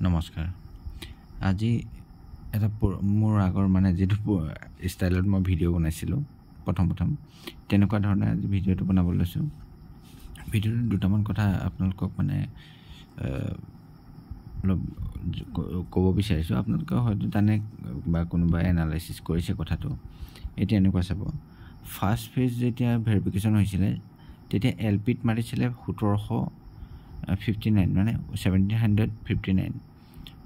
নমস্কাৰ আজি এটা মোৰ আগৰ মানে যেটো ষ্টাইলত মই ভিডিও বনাইছিলো প্ৰথম তেনেকুৱা ধৰণে আজি ভিডিওটো বনাব লৈছো ভিডিওটো দুটামান কথা আপোনালোকক মানে ক'ব বিচাৰিছো আপোনালোকে হয়তো জানে বা কোনোবা এনালাইসিস কৰিছে কথাটো এতিয়া এনেকুৱা চাব ফাৰ্স্ট ফেজ যেতিয়া ভেৰিফিকেশন হৈছিল তেতিয়া এলপিত মাৰিছিলে 1759 মানে 1759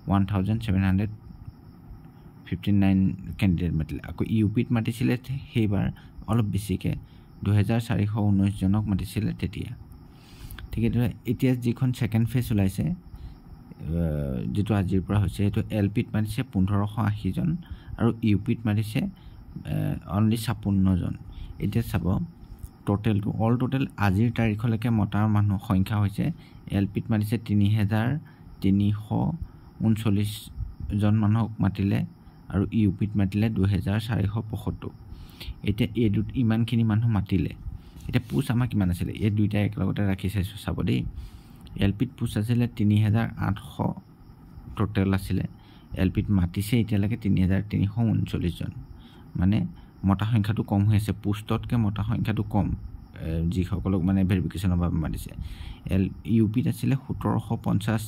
1759 ক্যান্ডিডেট মাতিলে আকৌ ইউপিত মাতিছিলে সেইবাৰ অলপ বেছিকে 2419 জনক মাতিছিলে তেতিয়া ঠিক আছে এতিয়া যিখন সেকেন্ড ফেজ ওলাইছে যেটো আজিৰ পৰা হৈছে এটো এলপিত মাতিছে 1580 জন আৰু ইউপিত মাতিছে অনলি 56 জন এতিয়া চাব অল টোটাল আজিৰ তাৰিখলৈকে মতাৰ মানুহ সংখ্যা হৈছে এলপিত মাতিছে 3339 জন মানুহক মাতিলে আৰু ইউপিত মাতিলে 2475 এতিয়া এই দুট ইমানখিনি মানুহ মাতিলে এতিয়া পুছ আমা কিমান আছিল এই দুইটা একলগতে ৰাখি চাইছো চাব দেই এলপিত পুছ আছিল 3800 টোটাল আছিল এলপিত মাতিছে এতিয়ালৈকে 3339 জন মানে মতা সংখ্যাটো কম হৈ আছে পুষ্টতকে মতা সংখ্যাটো কম যি সকলক মানে ভেৰিফিকেশনৰ বাবে মাতিছে ইউপিত আছিল 1750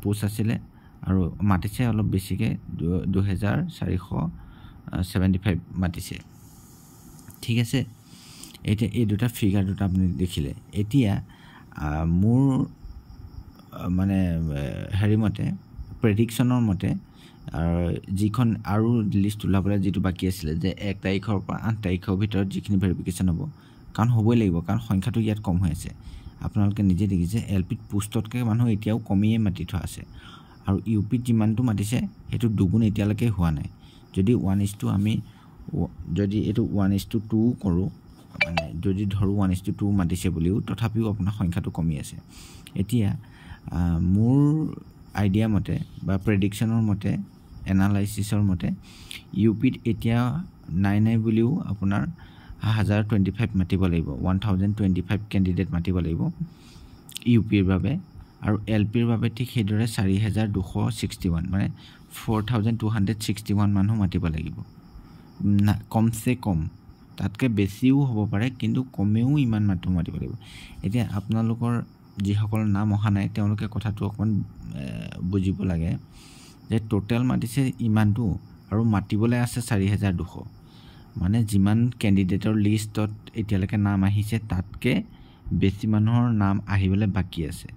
পুছ আছিল আৰু মাতিছে অলপ বেছিকে 2475 মাতিছে ঠিক আছে এতিয়া এই দুটা ফিগাৰ দুটা আপুনি দেখিলে এতিয়া মোৰ মানে হেৰি মতে প্ৰেডিকচনৰ মতে যিখন আৰু লিষ্ট উলাবলৈ যেটো বাকি আছিল যে 1 তাৰিখৰ পৰা 8 তাৰিখৰ ভিতৰত যিখিনি ভেৰিফিকেশন হ'ব কাৰণ হ'বই লাগিব কাৰণ সংখ্যাটো ইয়াত কম হৈ আছে আপোনালোকে নিজে দেখিছে এলপিত পোষ্টতকে মানুহ এতিয়াও কমিয়ে মাতি থোৱা আছে আৰু ইউপিত যিমানটো মাতিছে হেতু দুগুণ এতিয়ালৈকে হোৱা নাই যদি 1:2 আমি যদি এটো 1:2 কৰো মানে যদি ধৰো 1:2 মাতিছে বুলিও তথাপিও আপোনাৰ সংখ্যাটো কমি আছে এতিয়া মোৰ আইডিয়া মতে বা প্ৰেডিকচনৰ মতে এনালাইসিসৰ মতে ইউপিত এতিয়া নাই বুলিও আপোনাৰ 1025 মাতিব লাগিব 1025 ক্যান্ডিডেট মাতিব লাগিব ইউপিৰ বাবে আৰু এলপিৰ বাবে ঠিক হেদৰে 4261 মানে 4261 মানুহ মাতিব লাগিব কমসে কম তাতকে বেছিও হ'ব পাৰে কিন্তু কমেও ইমান মানুহ মাতিব লাগিব এতিয়া আপোনালোকৰ যি সকল নাম অহা নাই তেওঁলোকে কথাটো অকমান বুজিব লাগে যে টোটাল মাতিছে ইমানটো আৰু মাতিবলৈ আছে 4200 মানে যিমান ক্যান্ডিডেটৰ লিষ্টত এতিয়ালৈকে নাম আহিছে তাতকে বেছি মানুহৰ নাম আহিবলৈ বাকি আছে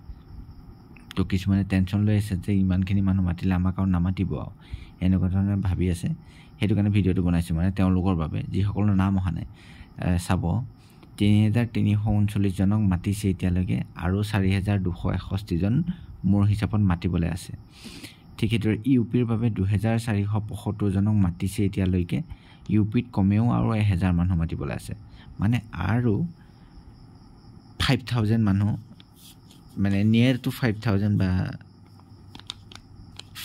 তো কিছুমানে টেনচন লৈ আছে যে ইমানখিনি মানুহ মাতিলে আমাক আৰু নামাতিব এনেকুৱা ধৰণে ভাবি আছে হেতু কাৰণে ভিডিওটো বনাইছো মানে তেওঁলোকৰ বাবে যি সকলৰ নাম অহা নাই চাব 3339 জনক মাতিছে এতিয়ালৈকে আৰু 4261 জন মোৰ হিচাপত মাতিবলৈ আছে ঠিক হেতু ইউপিৰ বাবে 2475 জনক মাতিছে এতিয়ালৈকে ইউপিত কমেও আৰু 1000 মানুহ মাতিবলৈ আছে মানে আৰু 5000 মানুহ মানে নিয়াৰ টু 5000 বা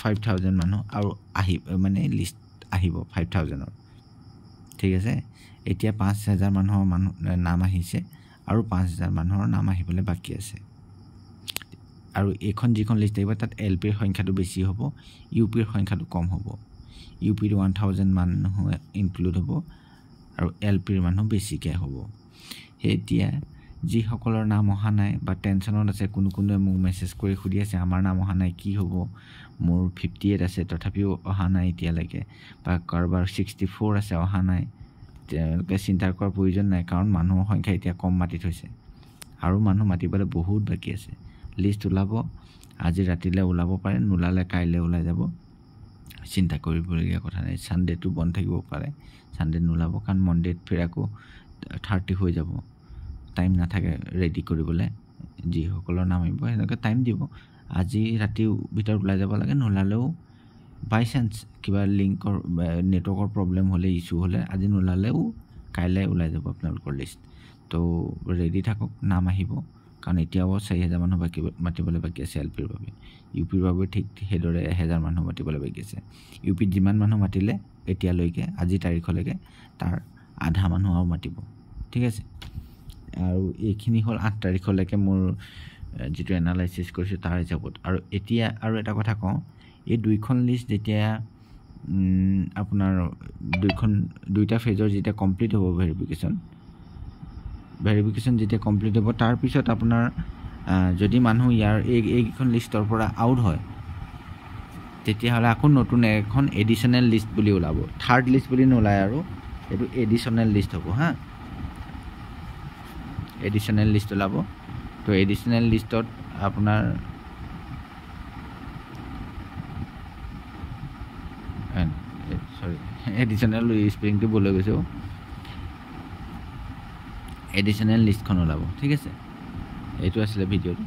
5000 মানুহ আৰু আহি মানে লিষ্ট আহিব 5000 ঠিক আছে এতিয়া 5000 মানুহৰ নাম আহিছে আৰু 5000 মানুহৰ নাম আহিবলৈ বাকি আছে আৰু এখন যিখন লিষ্ট আহিব তাত এলপিৰ সংখ্যাটো বেছি হ'ব ইউপিৰ সংখ্যাটো কম হ'ব ইউপিৰ 1000 মানুহ ইনক্লুড হ'ব আৰু এলপিৰ মানুহ বেছিকে হ'ব এতিয়া যি সকলৰ নাম অহা নাই বা টেনচনত আছে কোনে মোক মেছেজ কৰি খুদি আছে আমাৰ নাম অহা নাই কি হ'ব মোৰ 58 আছে তথাপিও অহা নাই এতিয়ালৈকে বা কাৰবাৰ 64 আছে অহা নাই তেওঁলোকে চিন্তা কৰাৰ প্ৰয়োজন নাই কাৰণ মানুহৰ সংখ্যা এতিয়া কম মাতি থৈছে আৰু মানুহ মাতিবলৈ বহুত বাকি আছে লিষ্ট ওলাব আজি ৰাতিলে ওলাব পাৰে নুলালে কাইলে ওলাই যাব চিন্তা কৰিবলগীয়া কথা নাই সানডেটো বন্ধ থাকিব পাৰে সানডে নুলাব কাৰণ মনডেত ফিৰাকো 30 হৈ যাব টাইম নাথাকে ৰেডি কৰিবলৈ যি সকলৰ নাম আহিব এনেকৈ টাইম দিব আজি ৰাতি ভিতৰত ওলাই যাব লাগে নুলালেও বাই চান্স কিবা লিংকৰ নেটৱৰ্কৰ প্ৰবলেম হলে ইস্যু হলে আজি নুলালেও কাইলে ওলাই যাব আপোনালোকৰ লিষ্ট তো ৰেডি থাকক নাম আহিব কাৰণ এতিয়াও 4000 মানুহ বাকি মাতিবলৈ বাকি আছে এলপিৰ বাবে ইউপিৰ বাবে ঠিক হেদৰে 1000 মানুহ মাতিবলৈ বাকি আছে ইউপিত যিমান মানুহ মাতিলে এতিয়ালৈকে আজি তাৰিখলৈকে তাৰ আধা মানুহ আৰু মাতিব ঠিক আছে আৰু এইখিনি হল 8 তাৰিখলৈকে মোৰ যেটো এনালাইসিস কৰিছো তাৰ হিচাপত আৰু এতিয়া আৰু এটা কথা কওঁ এই দুইখন লিষ্ট যেতিয়া আপোনাৰ দুইটা ফেজৰ যেতিয়া কমপ্লিট হ'ব ভেৰিফিকেশন যেতিয়া কমপ্লিট হ'ব তাৰ পিছত আপোনাৰ যদি মানুহ ইয়াৰ এইখন লিষ্টৰ পৰা আউট হয় তেতিয়া হলে আকৌ নতুন এখন এডিশনাল লিষ্ট বুলি ওলাব থাৰ্ড লিষ্ট বুলি নোলায় আৰু এটো এডিশনাল লিষ্ট হ'ব হা এডিশনাল লিষ্ট ওলাব তো এডিশনাল লিষ্টত আপোনাৰ সৰি এডিশনাল স্প্ৰিংটো বলে গৈছে এডিশনাল লিষ্টখন ওলাব ঠিক আছে এইটো আছিল ভিডিঅ'টো